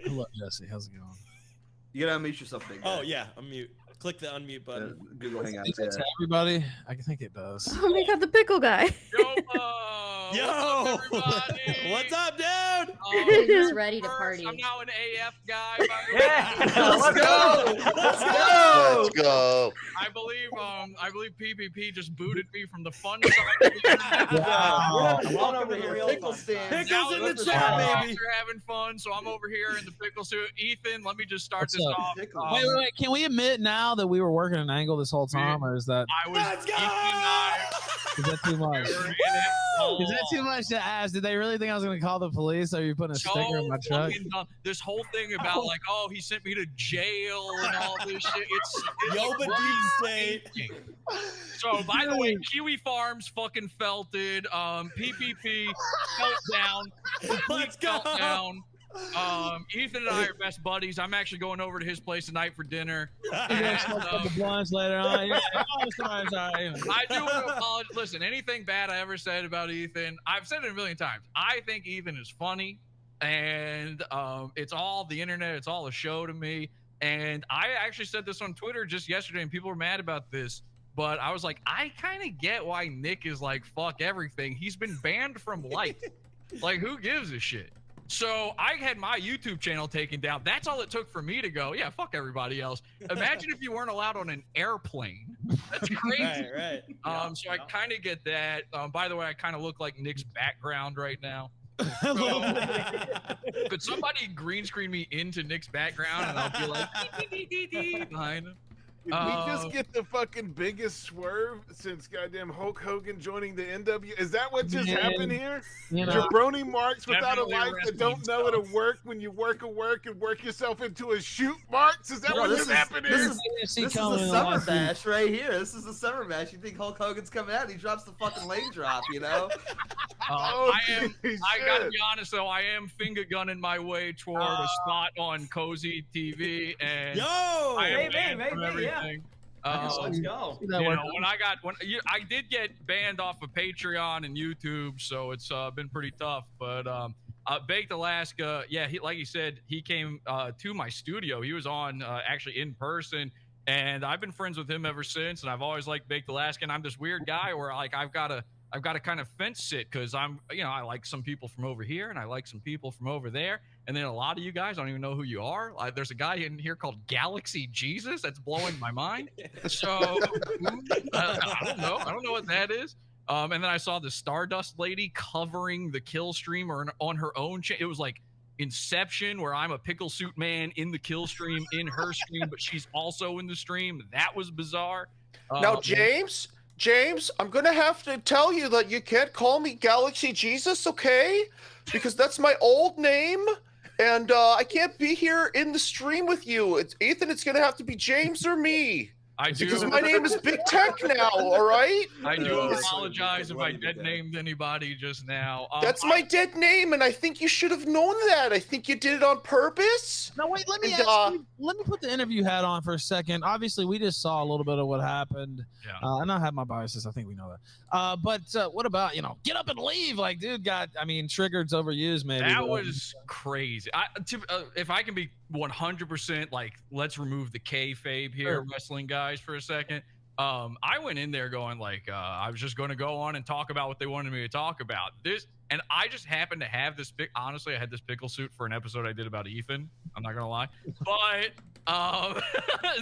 Hello, Jesse. How's it going? You gotta unmute yourself, big guy. Oh yeah, unmute. Click the unmute button. Google Hangouts. Is that to everybody? I think it does. Oh my god, the pickle guy. Yo, what's up, everybody? What's up, dude? Just ready to party. I'm now an AF guy. Let's go! Let's go. I believe PvP just booted me from the fun side. Wow. We're over here. Pickle stand. Pickles in the chat, baby. You're having fun, so I'm over here in the pickle suit. Ethan, let me just start What's this up? off. Wait. Can we admit now that we were working an angle this whole time, or is that Let's go! is that too much? We were in it all Is that too much to ask? Did they really think I was going to call the police? Are you putting a sticker in my truck? fucking dumb. This whole thing about like, oh, he sent me to jail and all this shit. It's Yo, but deep state. So, by the way, Kiwi Farms fucking felted. PPP felt down. Let's go. Felt down. Ethan and I are best buddies. I'm actually going over to his place tonight for dinner. The blunts later on. Yeah. Oh, sorry. I do apologize. Listen, anything bad I ever said about Ethan, I've said it a million times. I think Ethan is funny, and it's all the internet. It's all a show to me. And I actually said this on Twitter just yesterday, and people were mad about this. But I was like, I kind of get why Nick is like, fuck everything. He's been banned from life. Like, who gives a shit? So I had my YouTube channel taken down. That's all it took for me to go, yeah, fuck everybody else. Imagine if you weren't allowed on an airplane. That's crazy. Right. So I kind of get that. By the way, I kind of look like Nick's background right now. Could somebody green screen me into Nick's background and I'll be like behind him? Did we just get the fucking biggest swerve since goddamn Hulk Hogan joining the NW? Is that what just happened here? You know, Jabroni marks without a Definitely life that don't know it'll work when you work and work yourself into a shoot marks? Is that what just happened here? This is a summer bash right here. This is a summer bash. You think Hulk Hogan's coming out? He drops the fucking leg drop, you know? Oh, I gotta be honest though, I am finger gunning my way toward a spot on Cozy TV, and Yo! I am Maybe, banned from yeah. everything. Let's go. You know, I did get banned off of Patreon and YouTube, so it's been pretty tough. But Baked Alaska, yeah, like he said, he came to my studio. He was on actually in person, and I've been friends with him ever since. And I've always liked Baked Alaska. And I'm this weird guy where like I've got to kind of fence sit because I like some people from over here and I like some people from over there. And then a lot of you guys don't even know who you are. There's a guy in here called Galaxy Jesus. That's blowing my mind. So I don't know what that is. And then I saw the Stardust lady covering the kill stream on her own channel. It was like Inception, where I'm a pickle suit man in the kill stream in her stream, but she's also in the stream. That was bizarre. Now, James, I'm going to have to tell you that you can't call me Galaxy Jesus, okay? Because that's my old name, and I can't be here in the stream with you. Ethan, it's going to have to be James or me. I do. Because my name is Big Tech now, all right? I do apologize if I dead named anybody just now. That's my dead name, and I think you should have known that. I think you did it on purpose. Now wait, let me put the interview hat on for a second. Obviously, we just saw a little bit of what happened. Yeah. And I have my biases. I think we know that. But what about, get up and leave? Like, dude triggered's overused, maybe. That was crazy. If I can be 100% like, let's remove the kayfabe here, wrestling guys, for a second. I went in there going like, I was just going to go on and talk about what they wanted me to talk about. And I just happened to have this honestly, I had this pickle suit for an episode I did about Ethan. I'm not gonna lie, but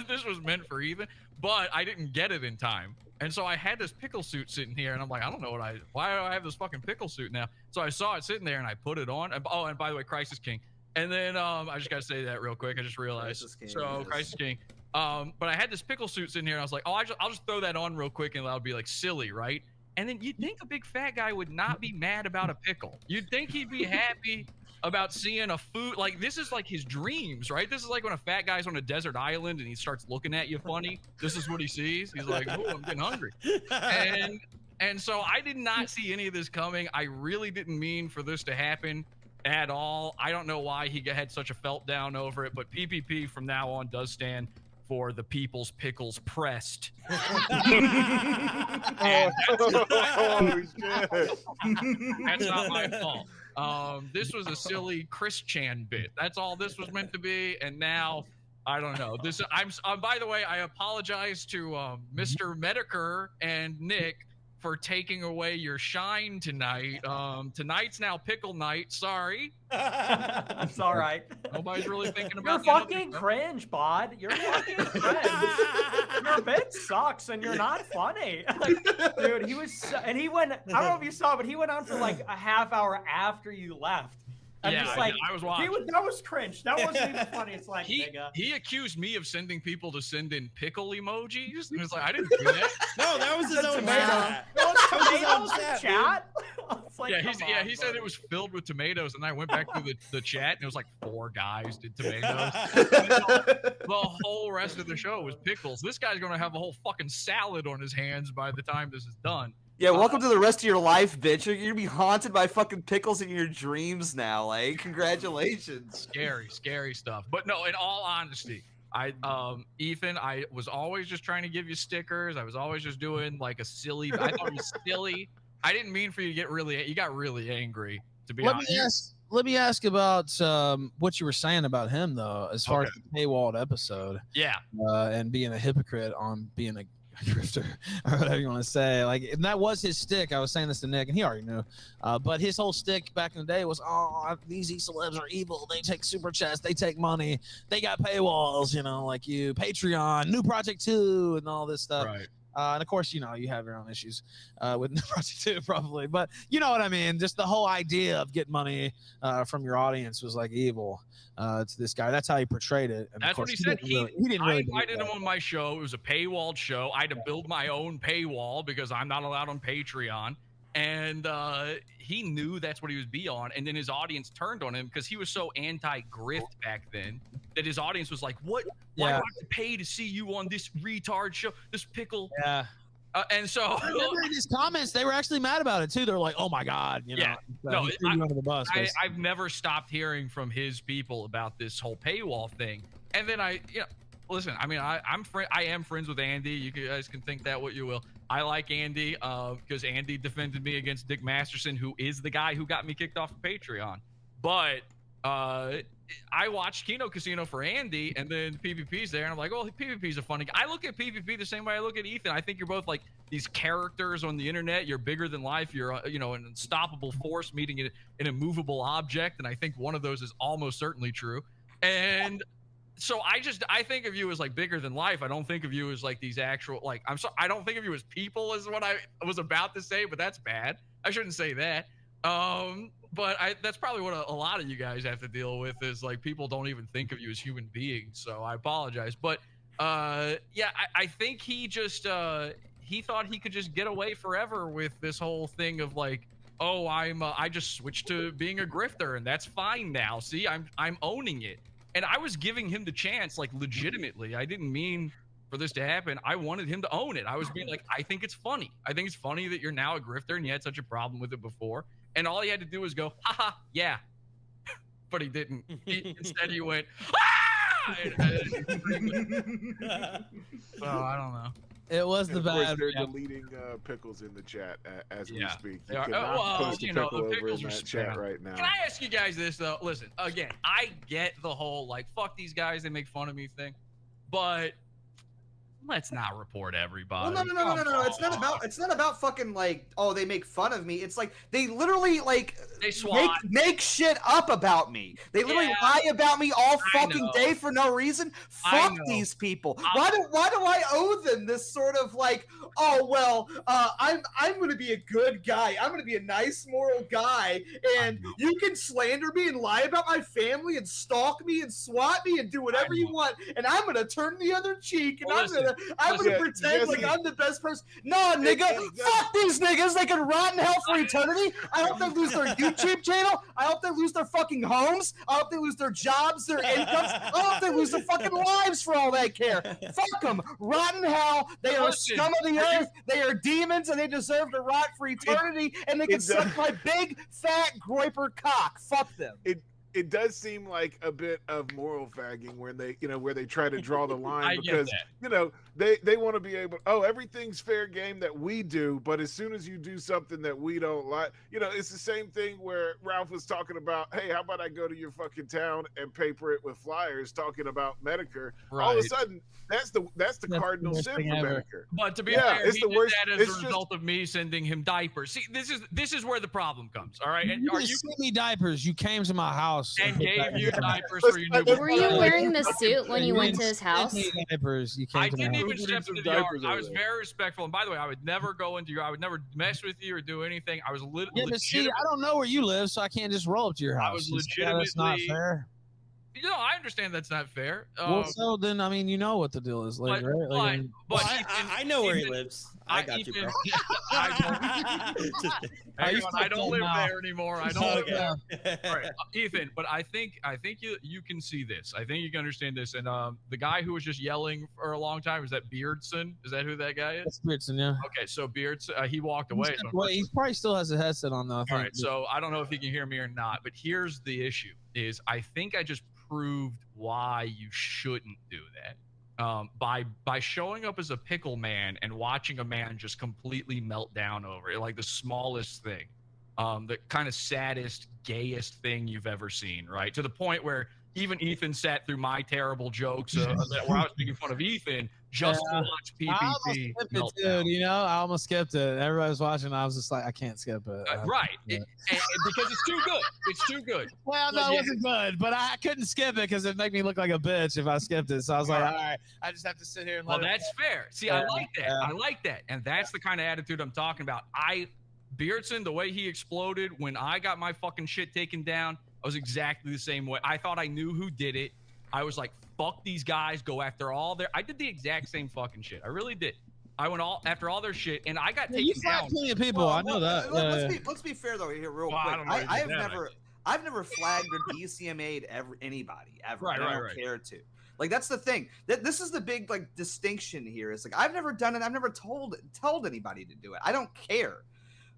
this was meant for Ethan, but I didn't get it in time. And so I had this pickle suit sitting here, and I'm like, I don't know why do I have this fucking pickle suit now? So I saw it sitting there, and I put it on. And by the way, Crisis King. And then I just gotta say that real quick. I just realized. Crisis King. But I had this pickle suit sitting here, and I was like, I'll just throw that on real quick, and that'll be like silly, right? And then you'd think a big fat guy would not be mad about a pickle. You'd think he'd be happy about seeing a food. Like, this is like his dreams, right? This is like when a fat guy's on a desert island and he starts looking at you funny. This is what he sees. He's like, oh, I'm getting hungry. And so I did not see any of this coming. I really didn't mean for this to happen at all. I don't know why he had such a felt down over it, but PPP from now on does stand for the People's Pickles Pressed. That's not my fault. This was a silly Chris Chan bit. That's all this was meant to be. And now, I don't know. This by the way, I apologize to Mr. Medicare and Nick for taking away your shine tonight. Tonight's now pickle night. Sorry. It's all right. Nobody's really thinking You're about fucking cringe, bod. You're fucking cringe. Your bit sucks and you're not funny. Like, dude, he was and he went, I don't know if you saw, but he went on for like a half hour after you left. I'm Yeah, just like, I was watching. that was cringe. That wasn't even funny. It's like, nigga. He accused me of sending people to send in pickle emojis. He was like, I didn't do that. No, that was his own Tomato. chat. Tomatoes in chat? It's like, Yeah, he said it was filled with tomatoes, and I went back through the chat, and it was like 4 guys did tomatoes. The whole rest of the show was pickles. This guy's gonna have a whole fucking salad on his hands by the time this is done. Yeah, welcome to the rest of your life, bitch. You're gonna be haunted by fucking pickles in your dreams now. Like, congratulations. Scary stuff. But no, in all honesty, Ethan, I was always just trying to give you stickers. I was always just doing like a silly. I thought it was silly. I didn't mean for you to get you got really angry, to be honest. Let me ask about what you were saying about him though, as far as the paywalled episode. Yeah. And being a hypocrite on being a grifter or whatever you want to say, like, and that was his stick. I was saying this to Nick and he already knew, but his whole stick back in the day was, oh, these celebs are evil, they take super chats, they take money, they got paywalls, you know, like you, Patreon, new Project 2 and all this stuff. Right. And of course, you know, you have your own issues with New Project 2 probably, but you know what I mean, just the whole idea of getting money from your audience was like evil to this guy. That's how he portrayed it. And that's what he said. He didn't really I invited him on my show. It was a paywalled show. I had to build my own paywall because I'm not allowed on Patreon. And he knew that's what he was be on. And then his audience turned on him because he was so anti-grift back then that his audience was like, what? Why do I have to pay to see you on this retard show? This pickle. Yeah. And so in his comments, they were actually mad about it too. They're like, "Oh my god!" You know, yeah, no, he threw you under the bus. I've never stopped hearing from his people about this whole paywall thing. And then listen. I mean, I am friends with Andy. You guys can think that what you will. I like Andy because Andy defended me against Dick Masterson, who is the guy who got me kicked off of Patreon. But I watched Kino Casino for Andy, and then PvP's there, and I'm like, well, PvP's a funny guy. I look at PvP the same way I look at Ethan. I think you're both like these characters on the internet. You're bigger than life. You're an unstoppable force meeting an immovable object, and I think one of those is almost certainly true. And so I think of you as like bigger than life. I don't think of you as like these actual like I don't think of you as people is what I was about to say, but that's bad. I shouldn't say that. But that's probably what a lot of you guys have to deal with is like people don't even think of you as human beings. So I apologize. But I think he just he thought he could just get away forever with this whole thing of like, oh, I just switched to being a grifter and that's fine now. See, I'm owning it. And I was giving him the chance, like legitimately. I didn't mean for this to happen. I wanted him to own it. I was being like, I think it's funny. I think it's funny that you're now a grifter and you had such a problem with it before. And all he had to do was go, haha, yeah. But he didn't. Instead, he went, ah! So I don't know. It was the Of course, bad. they're deleting pickles in the chat as we speak. They You are. cannot post a the pickle over pickles in are that chat spam. right now. Can I ask you guys this though? Listen, again, I get the whole like fuck these guys, they make fun of me thing, but let's not report everybody. Well, no. It's not about fucking like, oh, they make fun of me. It's like they literally like They swat. make shit up about me. They literally lie about me all fucking day for no reason. Fuck these people. Why do I owe them this sort of like, oh well, I'm gonna be a good guy. I'm gonna be a nice moral guy, and you can slander me and lie about my family and stalk me and swat me and do whatever you want, and I'm gonna turn the other cheek and I'm gonna pretend like I'm the best person. No, nigga, fuck these niggas. They can rot in hell for eternity. I hope they lose their YouTube channel. I hope they lose their fucking homes. I hope they lose their jobs, their incomes. I hope they lose their fucking lives for all they care. Fuck them. Rot in hell. They are scum of the earth. They are demons, and they deserve to rot for eternity. And they can suck my big, fat, groiper cock. Fuck them. it does seem like a bit of moral fagging where they, where they try to draw the line because, they want to be able, everything's fair game that we do, but as soon as you do something that we don't like, it's the same thing where Ralph was talking about, hey, how about I go to your fucking town and paper it with flyers talking about Medicare? Right. All of a sudden, that's the cardinal worst sin thing for ever. Medicare. But to be Yeah, fair, it's he the did worst- that as it's a just- result of me sending him diapers. See, this is where the problem comes. All right, You are didn't you send me diapers. You came to my house and put gave that- you diapers for your new? Were you wearing the suit when you went to his sent house? me diapers. You came I to my didn't house. even Who step needs some into the yard. diapers I over was there? very respectful. And by the way, I would never go into your. I would never mess with you or do anything. I was Yeah, but see, I don't know where you live, so I can't just roll up to your house. I was You see how that's not legitimately- fair. I understand that's not fair. Well, so then, I mean, you know what the deal is, like, right? Like, but I know where he lives. I got you, bro. I don't live there anymore. I don't live there. Okay. All right, Ethan, but I think you can see this. I think you can understand this. And the guy who was just yelling for a long time, is that Beardson? Is that who that guy is? that's Beardson, yeah. Okay, so Beardson, he walked away. So Wait, he probably still has a headset on, though. I all think. right, so I don't know if he can hear me or not, but here's the issue: is I think I just proved why you shouldn't do that. By showing up as a pickle man and watching a man just completely melt down over it, like the smallest thing, the kind of saddest, gayest thing you've ever seen, right? To the point where even Ethan sat through my terrible jokes where I was making fun of Ethan just to watch I almost PPP skipped melt it, down. dude. I almost skipped it. Everybody was watching. I was just like, I can't skip it. Right, Yeah. and because it's too good. It's too good. Well, no, Yeah. it wasn't good, but I couldn't skip it because it'd make me look like a bitch if I skipped it. So I was like, all right, I just have to sit here and Well, let it. that's fair. See, Yeah, I like that. yeah. I like that. And that's the kind of attitude I'm talking about. Beardson, the way he exploded when I got my fucking shit taken down, I was exactly the same way. I thought I knew who did it. I was like, fuck these guys, go after all their. I did the exact same fucking shit. I really did. I went after all their shit, and I got Yeah, you taken flagged down. plenty of people. I know that. Let's be fair though here, real Well, I quick. don't know if you I've did that, I've never flagged or DCMA'd anybody ever. Right, and I right, don't right. care to. Like that's the thing. This is the big like distinction here. Is like I've never done it. I've never told anybody to do it. I don't care.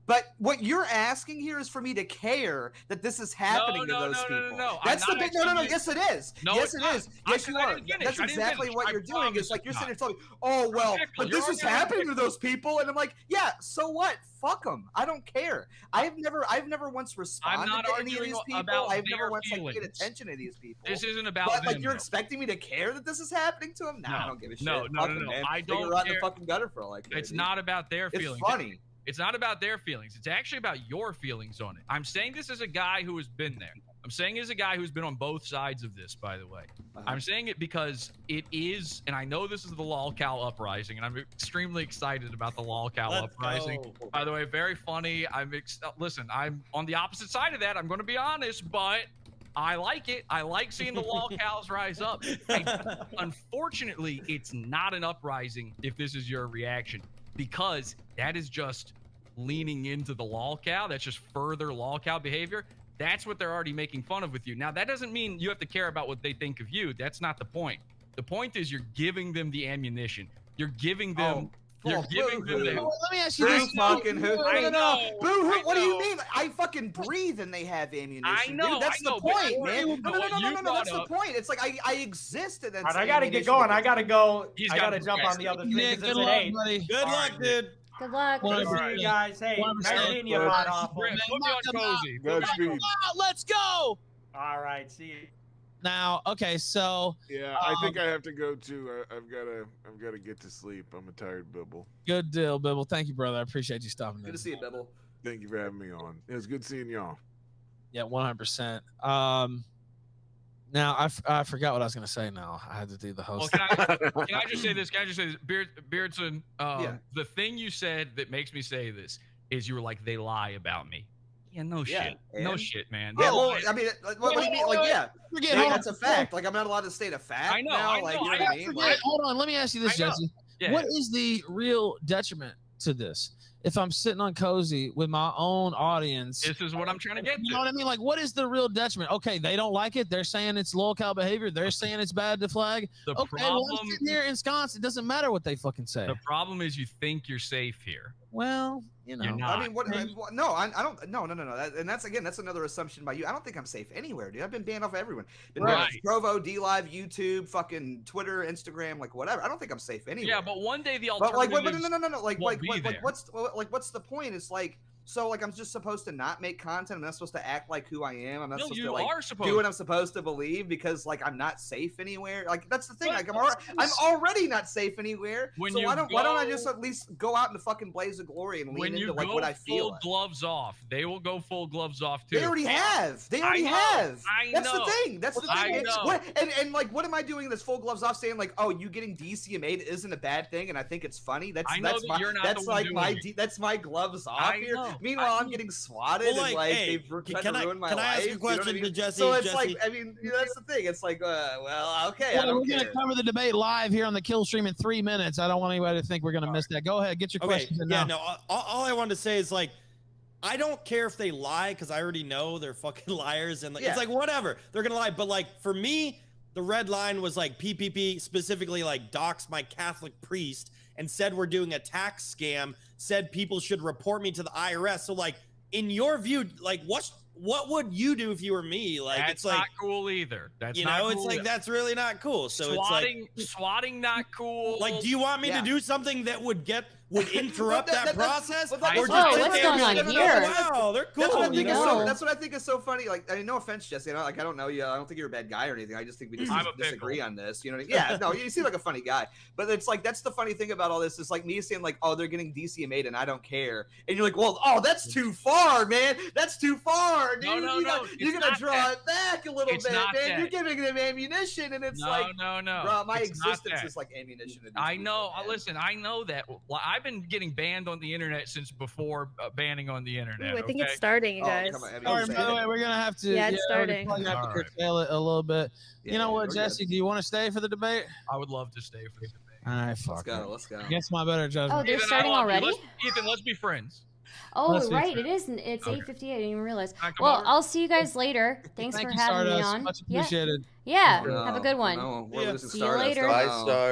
But what you're asking here is for me to care that this is happening to those people. No. That's the I'm big. not No. asking Yes, it is. No, yes, it's it not. is. Yes, you I are. didn't finish. That's I didn't exactly finish. what I you're doing. promise It's like you're it's sitting there telling me, "Oh well, Exactly. but You're this is arguing happening to those people," and I'm like, "Yeah, so what? Fuck them. I don't care. I've never once responded not to any of arguing these people. about I've their never once like, paid feelings. attention to these people. This isn't about But them. like you're though. expecting me to care that this is happening to them? Nah, I don't give a shit. No, Fuck 'em, no. man. I They can don't rot in care. the fucking gutter for all I care. It's dude. not about their It's feelings. funny. It's not about their feelings. It's actually about your feelings on it. I'm saying this as a guy who has been there. I'm saying as a guy who's been on both sides of this, by the way. I'm saying it because it is, and I know this is the LOLCal uprising, and I'm extremely excited about the LOLCal Let's uprising. go. By the way, very funny. Listen, I'm on the opposite side of that. I'm going to be honest, but I like it. I like seeing the LOLCals rise up. Unfortunately, it's not an uprising if this is your reaction, because that is just leaning into the LOLCal. That's just further LOLCal behavior. That's what they're already making fun of with you. Now, that doesn't mean you have to care about what they think of you. That's not the point. The point is you're giving them the ammunition. You're giving them. You're giving them. boo-hoo. Well, let me ask you Boo this. fucking who? I know. Boo hoo. I What do you know. mean? I fucking breathe and they have ammunition. I know, Dude. That's I know, the but point, what man. you- No. what you That's brought the up- point. It's like I exist and then. All right, I gotta get going. I gotta go. I gotta jump on the other thing Nick, because good it's luck, at 8. buddy. Good luck, dude. Good luck. Well, Good to see Alright. you guys. Hey, Well, nice I'm meeting you, sorry. PodAwful. Brent, put me on cozy. Godspeed. Let's go. All right, see you. Now, okay, so Yeah, I think I have to go too. I've gotta get to sleep. I'm a tired bibble. good deal, Bibble. Thank you, brother. I appreciate you stopping in. Good to see you, Bibble. Thank you for having me on. It was good seeing y'all. Yeah, 100%. Now I forgot what I was gonna say. Now I had to do the Well, host. can I just say this? Beardson, Yeah. the thing you said that makes me say this is you were like, they lie about me. Yeah, no Yeah, shit. No and? shit, man. Yeah, They well, lie. I mean, what do you mean? Like, yeah, Forget, yeah, that's a fact. Like, I'm not allowed to state a fact I know, now. I Like, know, you know I what I know. mean? Forget, Like, hold on. Let me ask you this, I know. Jesse. Yeah. What is the real detriment to this? if I'm sitting on Cozy with my own audience. This is what I'm trying to get to. You know what I mean? Like, what is the real detriment? Okay, they don't like it. They're saying it's locale behavior. They're saying it's bad to flag. The Okay, well, I'm sitting here ensconced. It doesn't matter what they fucking say. The problem is you think you're safe here. Well, you know. You're not. I mean, no, I don't. No. And that's another assumption by you. I don't think I'm safe anywhere, dude. I've been banned off everyone. Been banned off Provo, DLive, YouTube, fucking Twitter, Instagram, like whatever. I don't think I'm safe anywhere. Yeah, but one day the But like, alternative. no. Like, what's the point? It's like. So like I'm just supposed to not make content. I'm not supposed to act like who I am. I'm not supposed to like do what I'm supposed to believe because like I'm not safe anywhere. Like that's the thing. Like I'm already not safe anywhere. So why don't I just at least go out in the fucking blaze of glory and lean into like what I feel? Full gloves off. They will go full gloves off too. They already have. They already have. That's the thing. That's the thing. And like what am I doing this full gloves off saying like, oh, you getting DCMA'd isn't a bad thing and I think it's funny. That's my gloves off here. Meanwhile, I'm getting swatted and like they've tried to ruin my life. Can I ask a question to Jesse? So it's like, I mean, that's the thing. It's like, well, okay, I don't We're going to cover the debate live here on the kill stream in 3 minutes. I don't want anybody to think we're going to miss that. Go ahead, get your questions in now. No, all I wanted to say is like, I don't care if they lie because I already know they're fucking liars and like, it's like whatever, they're gonna lie. But like for me, the red line was like PPP, specifically like dox my Catholic priest and said we're doing a tax scam, said people should report me to the IRS. So like in your view, like what would you do if you were me? Like that's it's like not cool either. That's you not know, cool it's like that's really not cool. So swatting not cool. Like, do you want me to do something that would interrupt that process? Whoa, what's going on here? Wow, they're cool. That's what I think is so funny. Like, I mean, no offense, Jesse. Like, I don't know you. I don't think you're a bad guy or anything. I just think we just disagree on this. You know what I mean? Yeah, no, you seem like a funny guy. But it's like, that's the funny thing about all this. It's like me saying like, oh, they're getting DCMA'd and I don't care. And you're like, well, oh, that's too far, man. That's too far, dude. No. You gotta draw it back a little bit, man. You're giving them ammunition and it's like, bro, my existence is like ammunition. I know. Listen, I know that. I've been getting banned on the internet since before banning on the internet. Ooh, I think it's starting, you guys. Sorry, by the way, we're gonna have to. Yeah, it's starting. We're gonna have to curtail it a little bit. You know what, Jesse? Do you want to stay for the debate? I would love to stay for the debate. All right, fuck. Let's go. Against my better judgment. Oh, they're starting already? Ethan, let's be friends. Oh, right. It is. It's 8:58. I didn't even realize. Well, I'll see you guys later. Thanks for having me on. Much appreciated. Yeah. Have a good one. No, See you later. Bye, Star.